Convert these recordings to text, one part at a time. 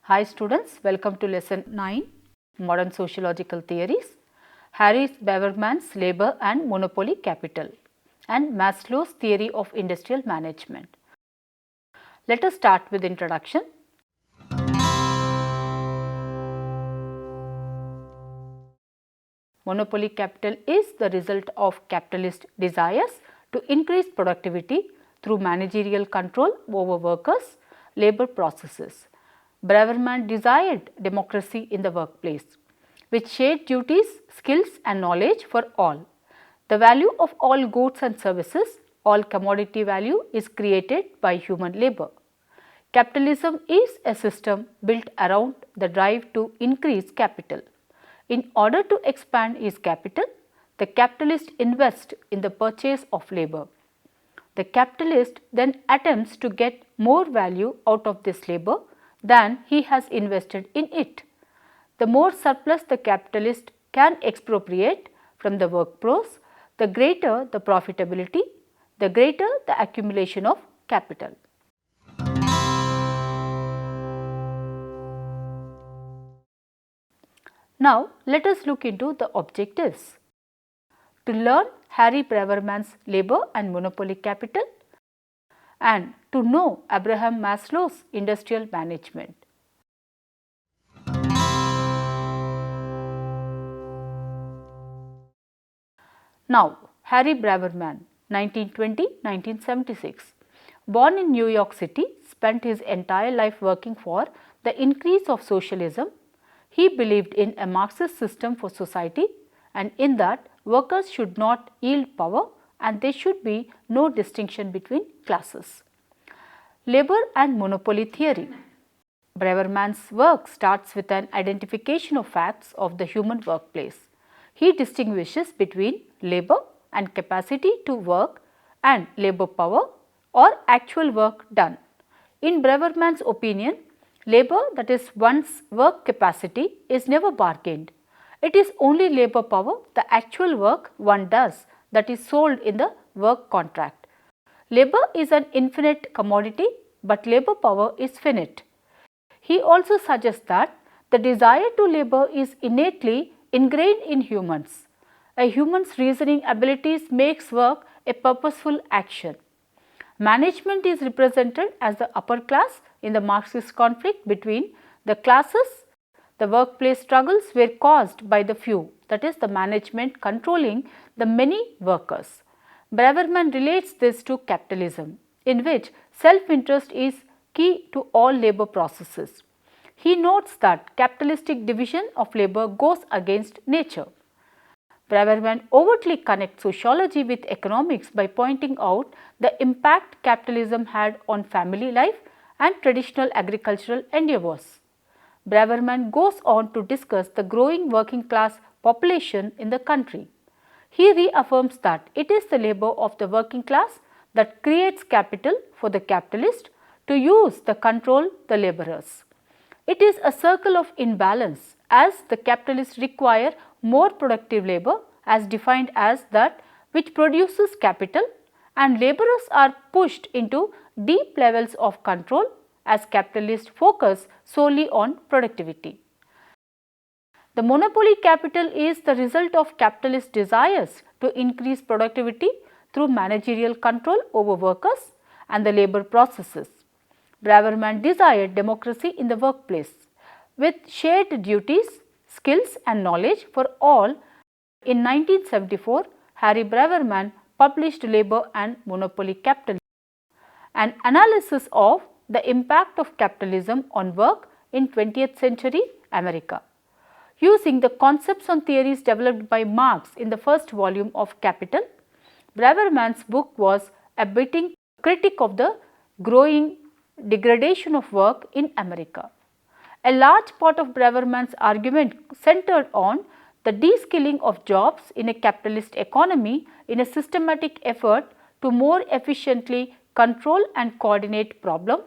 Hi students, welcome to lesson 9, Modern Sociological Theories, Harry Braverman's Labor and Monopoly Capital and Maslow's Theory of Industrial Management. Let us start with introduction. Monopoly capital is the result of capitalist desires to increase productivity through managerial control over workers' labor processes. Braverman desired democracy in the workplace, which shared duties, skills and knowledge for all. The value of all goods and services, all commodity value is created by human labor. Capitalism is a system built around the drive to increase capital. In order to expand his capital, the capitalist invests in the purchase of labor. The capitalist then attempts to get more value out of this labor than he has invested in it. The more surplus the capitalist can expropriate from the workforce, the greater the profitability, the greater the accumulation of capital. Now, let us look into the objectives. To learn Harry Braverman's labor and monopoly capital and to know Abraham Maslow's industrial management. Now, Harry Braverman, 1920–1976, born in New York City, spent his entire life working for the increase of socialism. He believed in a Marxist system for society and in that workers should not yield power and there should be no distinction between classes. Labor and monopoly theory. Braverman's work starts with an identification of facts of the human workplace. He distinguishes between labor and capacity to work and labor power or actual work done. In Braverman's opinion, labor, that is one's work capacity, is never bargained. It is only labor power, the actual work one does, that is sold in the work contract. Labor is an infinite commodity, but labor power is finite. He also suggests that the desire to labor is innately ingrained in humans. A human's reasoning abilities makes work a purposeful action. Management is represented as the upper class in the Marxist conflict between the classes. The workplace struggles were caused by the few, that is the management controlling the many workers. Braverman relates this to capitalism, in which self-interest is key to all labor processes. He notes that capitalistic division of labor goes against nature. Braverman overtly connects sociology with economics by pointing out the impact capitalism had on family life and traditional agricultural endeavours. Braverman goes on to discuss the growing working class population in the country. He reaffirms that it is the labor of the working class that creates capital for the capitalist to use to control the laborers. It is a circle of imbalance as the capitalists require more productive labor as defined as that which produces capital and laborers are pushed into deep levels of control as capitalists focus solely on productivity. The monopoly capital is the result of capitalist desires to increase productivity through managerial control over workers and the labor processes. Braverman desired democracy in the workplace with shared duties, skills and knowledge for all. In 1974, Harry Braverman published Labor and Monopoly Capital, an analysis of the impact of capitalism on work in 20th century America. Using the concepts and theories developed by Marx in the first volume of Capital, Braverman's book was a biting critique of the growing degradation of work in America. A large part of Braverman's argument centered on the de-skilling of jobs in a capitalist economy in a systematic effort to more efficiently control and coordinate problem,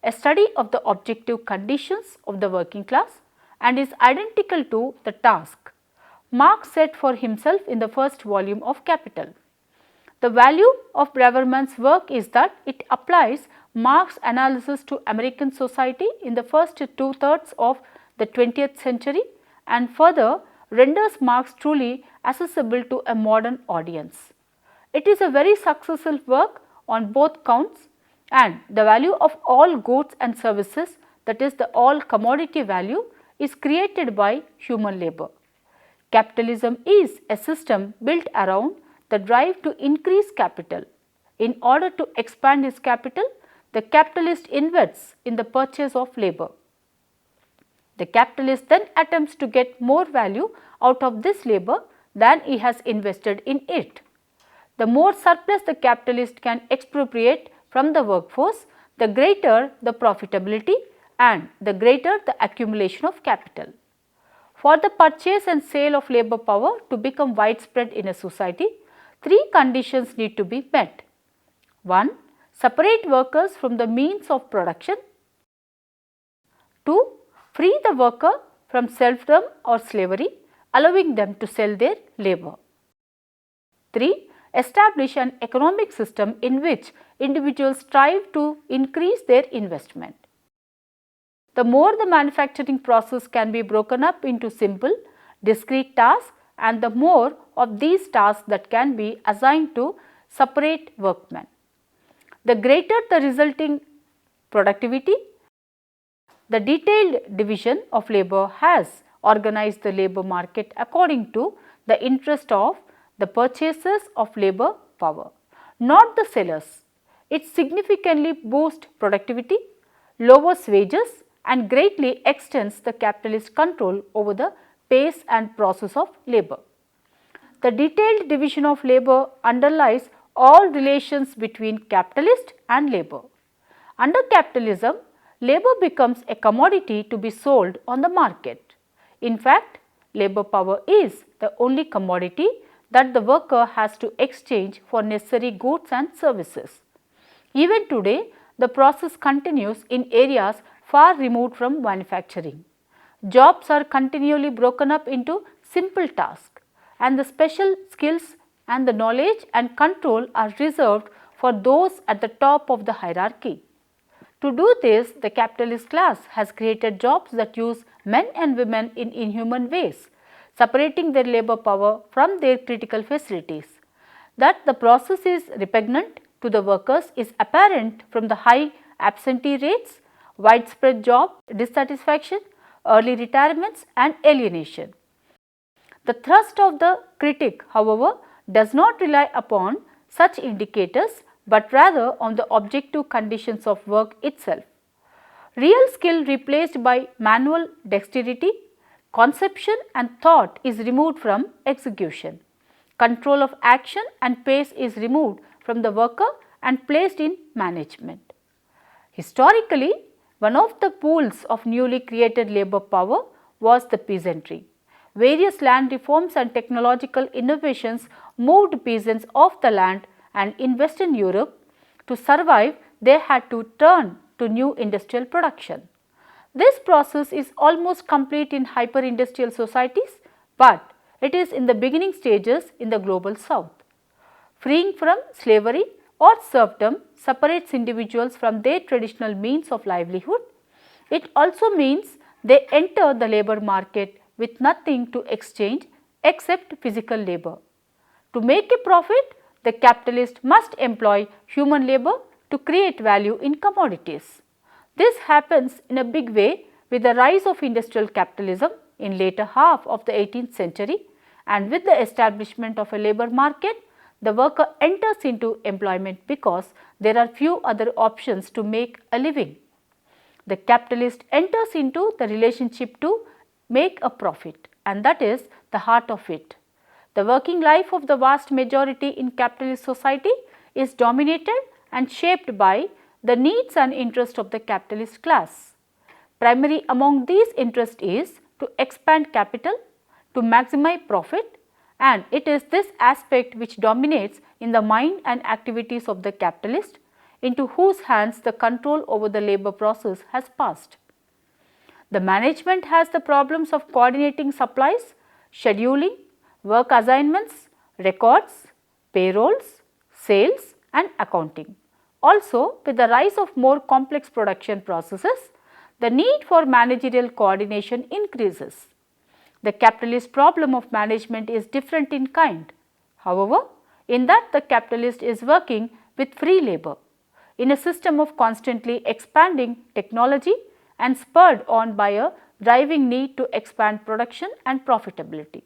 a study of the objective conditions of the working class and is identical to the task Marx set for himself in the first volume of Capital. The value of Braverman's work is that it applies Marx analysis to American society in the first two-thirds of the 20th century and further renders Marx truly accessible to a modern audience. It is a very successful work on both counts, and the value of all goods and services, that is the all commodity value, is created by human labor. Capitalism is a system built around the drive to increase capital. In order to expand its capital, the capitalist invests in the purchase of labor. The capitalist then attempts to get more value out of this labor than he has invested in it. The more surplus the capitalist can expropriate from the workforce, the greater the profitability and the greater the accumulation of capital. For the purchase and sale of labor power to become widespread in a society, three conditions need to be met. 1. Separate workers from the means of production. 2. Free the worker from serfdom or slavery, allowing them to sell their labor. 3. Establish an economic system in which individuals strive to increase their investment. The more the manufacturing process can be broken up into simple, discrete tasks, and the more of these tasks that can be assigned to separate workmen, the greater the resulting productivity. The detailed division of labor has organized the labor market according to the interest of the purchasers of labor power, not the sellers. It significantly boosts productivity, lowers wages, and greatly extends the capitalist control over the pace and process of labor. The detailed division of labor underlies all relations between capitalist and labor. Under capitalism, labor becomes a commodity to be sold on the market. In fact, labor power is the only commodity that the worker has to exchange for necessary goods and services. Even today, the process continues in areas far removed from manufacturing. Jobs are continually broken up into simple tasks, and the special skills and the knowledge and control are reserved for those at the top of the hierarchy. To do this, the capitalist class has created jobs that use men and women in inhuman ways, separating their labor power from their critical facilities. That the process is repugnant to the workers is apparent from the high absentee rates, widespread job dissatisfaction, early retirements and alienation. The thrust of the critic, however, does not rely upon such indicators, but rather on the objective conditions of work itself. Real skill replaced by manual dexterity, conception and thought is removed from execution. Control of action and pace is removed from the worker and placed in management. Historically, one of the pools of newly created labor power was the peasantry. Various land reforms and technological innovations moved peasants off the land, and in Western Europe, to survive they had to turn to new industrial production. This process is almost complete in hyper-industrial societies, but it is in the beginning stages in the global south. Freeing from slavery or serfdom separates individuals from their traditional means of livelihood. It also means they enter the labor market with nothing to exchange except physical labor. To make a profit, the capitalist must employ human labor to create value in commodities. This happens in a big way with the rise of industrial capitalism in later half of the 18th century, and with the establishment of a labor market, the worker enters into employment because there are few other options to make a living. The capitalist enters into the relationship to make a profit, and that is the heart of it. The working life of the vast majority in capitalist society is dominated and shaped by the needs and interests of the capitalist class. Primary among these interests is to expand capital, to maximize profit, and it is this aspect which dominates in the mind and activities of the capitalist, into whose hands the control over the labor process has passed. The management has the problems of coordinating supplies, scheduling, work assignments, records, payrolls, sales and accounting. Also, with the rise of more complex production processes, the need for managerial coordination increases. The capitalist problem of management is different in kind. However, in that the capitalist is working with free labor in a system of constantly expanding technology and spurred on by a driving need to expand production and profitability.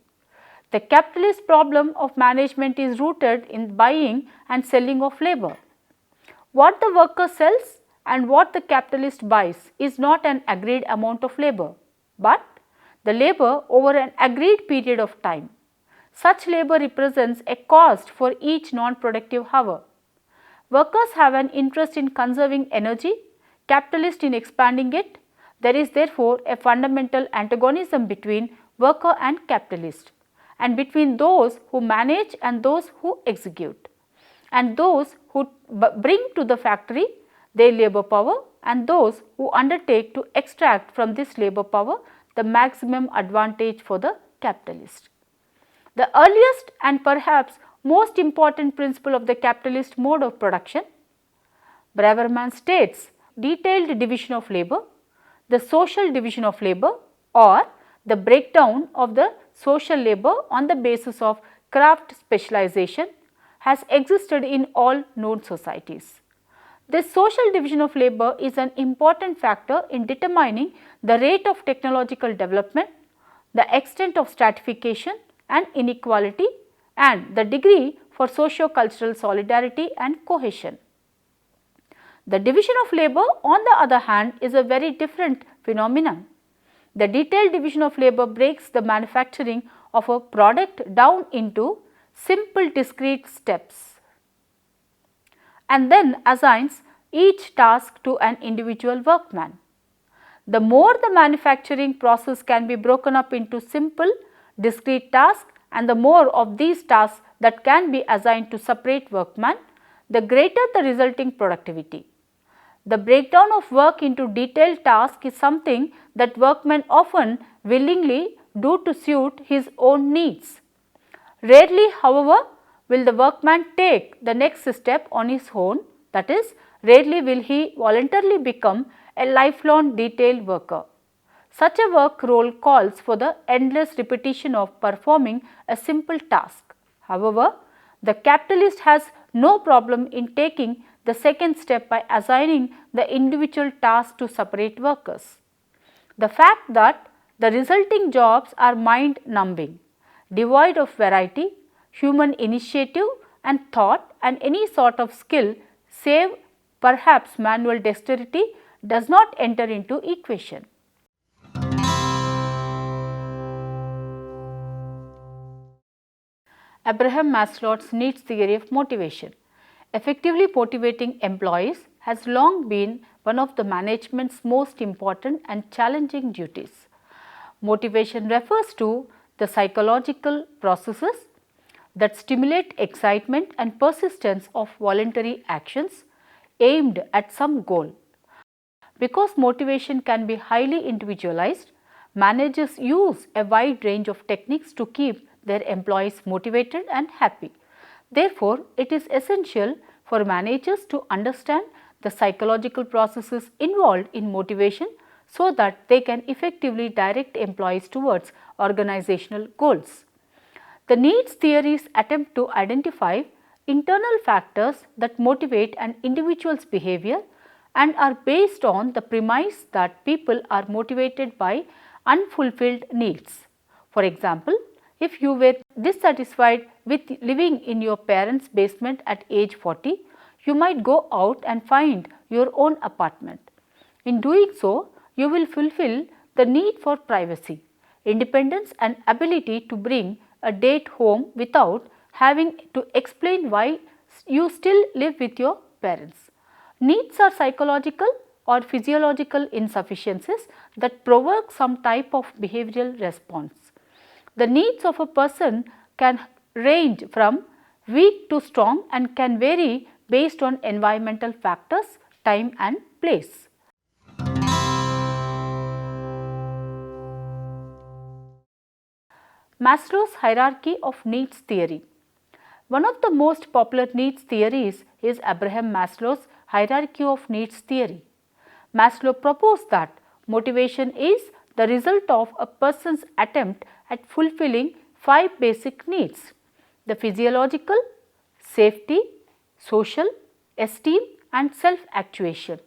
The capitalist problem of management is rooted in buying and selling of labor. What the worker sells and what the capitalist buys is not an agreed amount of labor, but the labor over an agreed period of time. Such labor represents a cost for each non-productive hour. Workers have an interest in conserving energy, capitalists in expanding it. There is therefore a fundamental antagonism between worker and capitalist, and between those who manage and those who execute, and those who bring to the factory their labor power and those who undertake to extract from this labor power the maximum advantage for the capitalist. The earliest and perhaps most important principle of the capitalist mode of production, Braverman states, detailed division of labor, the social division of labor, or the breakdown of the social labor on the basis of craft specialization has existed in all known societies. This social division of labor is an important factor in determining the rate of technological development, the extent of stratification and inequality, and the degree for socio-cultural solidarity and cohesion. The division of labor, on the other hand, is a very different phenomenon. The detailed division of labor breaks the manufacturing of a product down into simple discrete steps and then assigns each task to an individual workman. The more the manufacturing process can be broken up into simple discrete tasks and the more of these tasks that can be assigned to separate workmen, the greater the resulting productivity. The breakdown of work into detailed tasks is something that workmen often willingly do to suit his own needs. Rarely, however, will the workman take the next step on his own, that is, rarely will he voluntarily become a lifelong detail worker. Such a work role calls for the endless repetition of performing a simple task. However, the capitalist has no problem in taking the second step by assigning the individual task to separate workers. The fact that the resulting jobs are mind numbing, devoid of variety, human initiative and thought and any sort of skill save perhaps manual dexterity does not enter into equation. Abraham Maslow's needs theory of motivation. Effectively motivating employees has long been one of the management's most important and challenging duties. Motivation refers to the psychological processes that stimulate excitement and persistence of voluntary actions aimed at some goal. Because motivation can be highly individualized, managers use a wide range of techniques to keep their employees motivated and happy. Therefore, it is essential for managers to understand the psychological processes involved in motivation so that they can effectively direct employees towards organizational goals. The needs theories attempt to identify internal factors that motivate an individual's behavior and are based on the premise that people are motivated by unfulfilled needs. For example, if you were dissatisfied with living in your parents' basement at age 40, you might go out and find your own apartment. In doing so, you will fulfill the need for privacy, independence and ability to bring a date home without having to explain why you still live with your parents. Needs are psychological or physiological insufficiencies that provoke some type of behavioral response. The needs of a person can range from weak to strong and can vary based on environmental factors, time and place. Maslow's hierarchy of needs theory. One of the most popular needs theories is Abraham Maslow's hierarchy of needs theory. Maslow proposed that motivation is the result of a person's attempt at fulfilling 5 basic needs: the physiological, safety, social, esteem and self-actuation.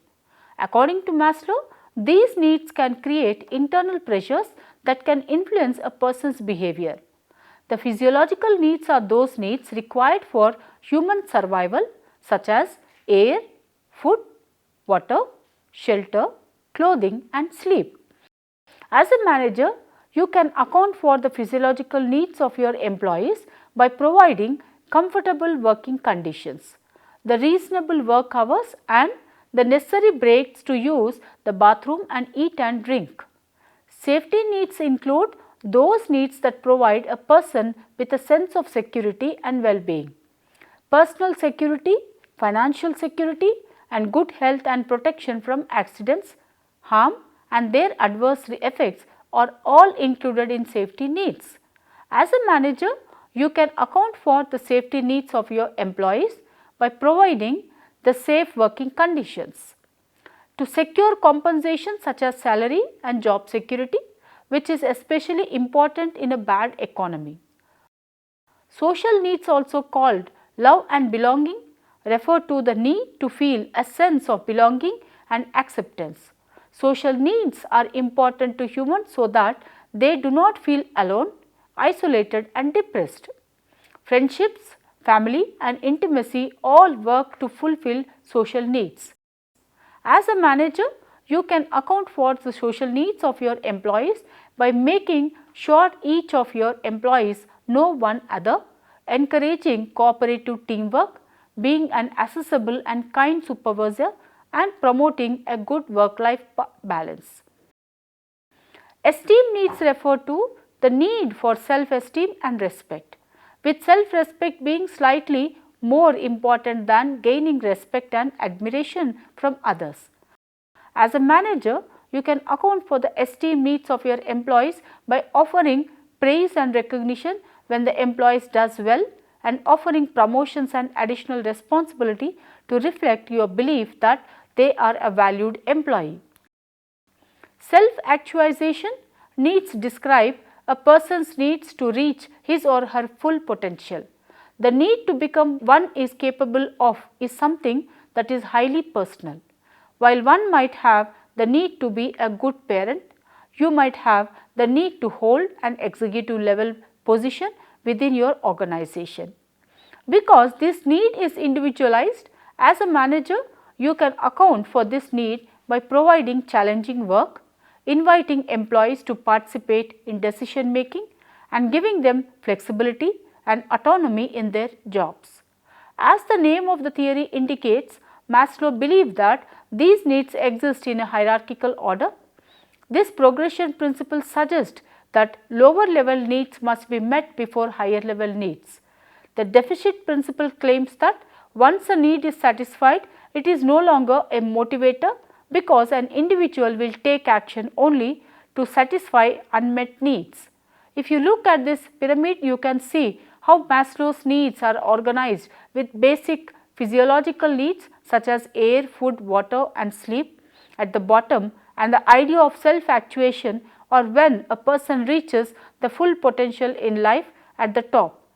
According to Maslow, these needs can create internal pressures that can influence a person's behavior. The physiological needs are those needs required for human survival, such as air, food, water, shelter, clothing and sleep. As a manager, you can account for the physiological needs of your employees by providing comfortable working conditions, the reasonable work hours and the necessary breaks to use the bathroom and eat and drink. Safety needs include those needs that provide a person with a sense of security and well-being. Personal security, financial security and good health and protection from accidents, harm and their adverse effects are all included in safety needs. As a manager, you can account for the safety needs of your employees by providing the safe working conditions. To secure compensation such as salary and job security, which is especially important in a bad economy. Social needs, also called love and belonging, refer to the need to feel a sense of belonging and acceptance. Social needs are important to humans so that they do not feel alone, isolated and depressed. Friendships, family and intimacy all work to fulfill social needs. As a manager, you can account for the social needs of your employees by making sure each of your employees know one another, encouraging cooperative teamwork, being an accessible and kind supervisor and promoting a good work-life balance. Esteem needs refer to the need for self-esteem and respect, with self-respect being slightly more important than gaining respect and admiration from others. As a manager, you can account for the esteem needs of your employees by offering praise and recognition when the employees does well and offering promotions and additional responsibility to reflect your belief that they are a valued employee. Self-actualization needs describe a person's needs to reach his or her full potential. The need to become one is capable of is something that is highly personal. While one might have the need to be a good parent, you might have the need to hold an executive level position within your organization. Because this need is individualized, as a manager, you can account for this need by providing challenging work, inviting employees to participate in decision making and giving them flexibility and autonomy in their jobs. As the name of the theory indicates, Maslow believed that these needs exist in a hierarchical order. This progression principle suggests that lower level needs must be met before higher level needs. The deficit principle claims that once a need is satisfied, it is no longer a motivator because an individual will take action only to satisfy unmet needs. If you look at this pyramid, you can see how Maslow's needs are organized with basic physiological needs such as air, food, water and sleep at the bottom and the idea of self-actuation or when a person reaches the full potential in life at the top.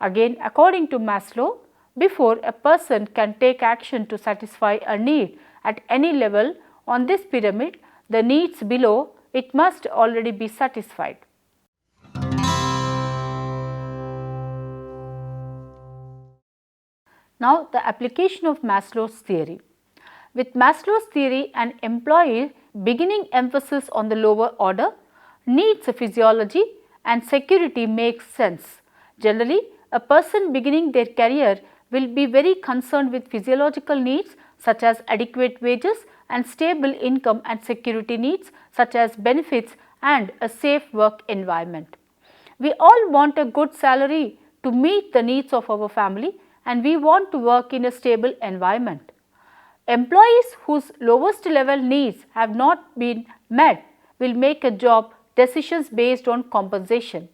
Again, according to Maslow, before a person can take action to satisfy a need at any level on this pyramid, the needs below it must already be satisfied. Now, the application of Maslow's theory. With Maslow's theory, an employee beginning emphasis on the lower order, needs physiology and security makes sense. Generally, a person beginning their career will be very concerned with physiological needs such as adequate wages and stable income and security needs such as benefits and a safe work environment. We all want a good salary to meet the needs of our family and we want to work in a stable environment. Employees whose lowest level needs have not been met will make a job decisions based on compensation,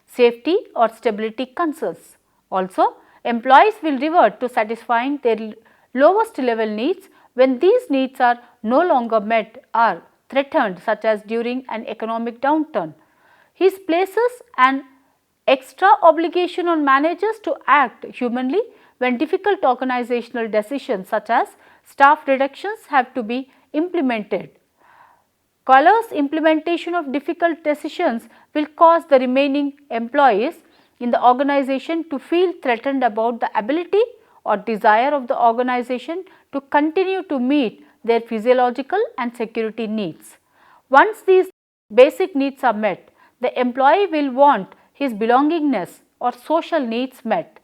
safety or stability concerns. Also, employees will revert to satisfying their lowest level needs when these needs are no longer met or threatened, such as during an economic downturn. He places an extra obligation on managers to act humanly when difficult organizational decisions such as staff reductions have to be implemented. Callous implementation of difficult decisions will cause the remaining employees in the organization to feel threatened about the ability or desire of the organization to continue to meet their physiological and security needs. Once these basic needs are met, the employee will want his belongingness or social needs met.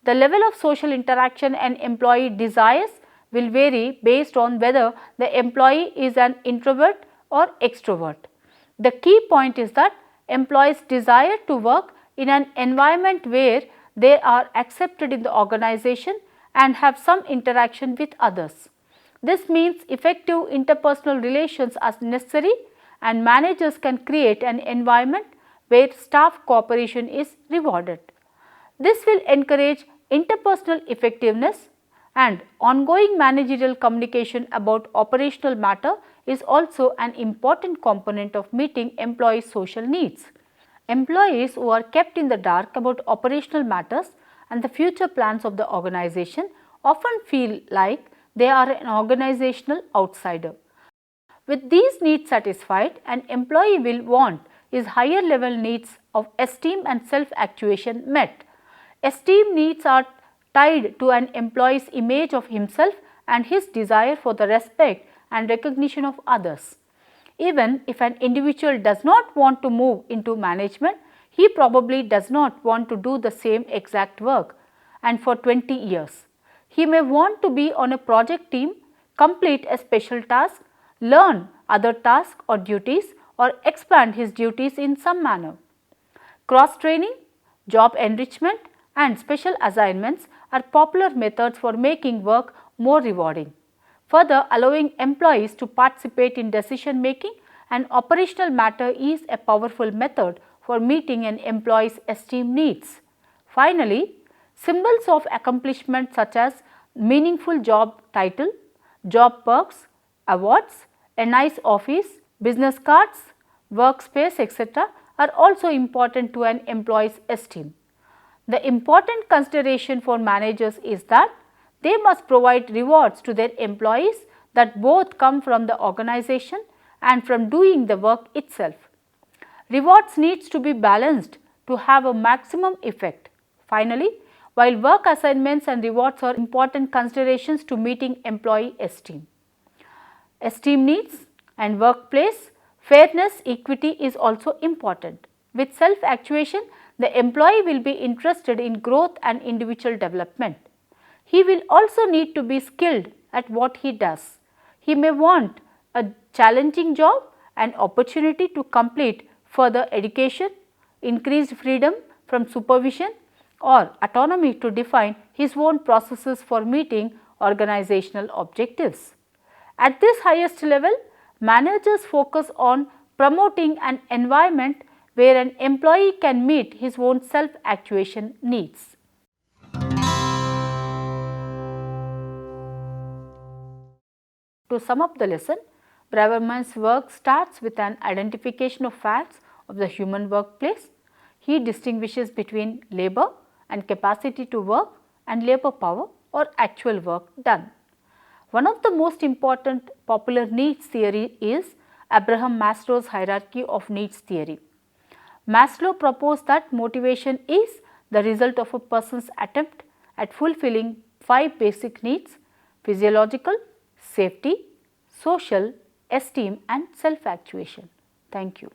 The level of social interaction an employee desires will vary based on whether the employee is an introvert or extrovert. The key point is that employees desire to work in an environment where they are accepted in the organization and have some interaction with others. This means effective interpersonal relations are necessary, and managers can create an environment where staff cooperation is rewarded. This will encourage interpersonal effectiveness, and ongoing managerial communication about operational matter is also an important component of meeting employees' social needs. Employees who are kept in the dark about operational matters and the future plans of the organization often feel like they are an organizational outsider. With these needs satisfied, an employee will want his higher level needs of esteem and self-actuation met. Esteem needs are tied to an employee's image of himself and his desire for the respect and recognition of others. Even if an individual does not want to move into management, he probably does not want to do the same exact work and for 20 years. He may want to be on a project team, complete a special task, learn other tasks or duties, or expand his duties in some manner. Cross training, job enrichment, and special assignments are popular methods for making work more rewarding. Further, allowing employees to participate in decision making and operational matter is a powerful method for meeting an employee's esteem needs. Finally, symbols of accomplishment such as meaningful job title, job perks, awards, a nice office, business cards, workspace, etc. are also important to an employee's esteem. The important consideration for managers is that they must provide rewards to their employees that both come from the organization and from doing the work itself. Rewards needs to be balanced to have a maximum effect. Finally, while work assignments and rewards are important considerations to meeting employee esteem needs and workplace fairness equity is also important. With self-actuation, the employee will be interested in growth and individual development. He will also need to be skilled at what he does. He may want a challenging job, an opportunity to complete further education, increased freedom from supervision, or autonomy to define his own processes for meeting organizational objectives. At this highest level, managers focus on promoting an environment where an employee can meet his own self-actuation needs. To sum up the lesson, Braverman's work starts with an identification of facts of the human workplace. He distinguishes between labor and capacity to work and labor power or actual work done. One of the most important popular needs theory is Abraham Maslow's hierarchy of needs theory. Maslow proposed that motivation is the result of a person's attempt at fulfilling 5 basic needs: physiological, safety, social, esteem and self-actuation. Thank you.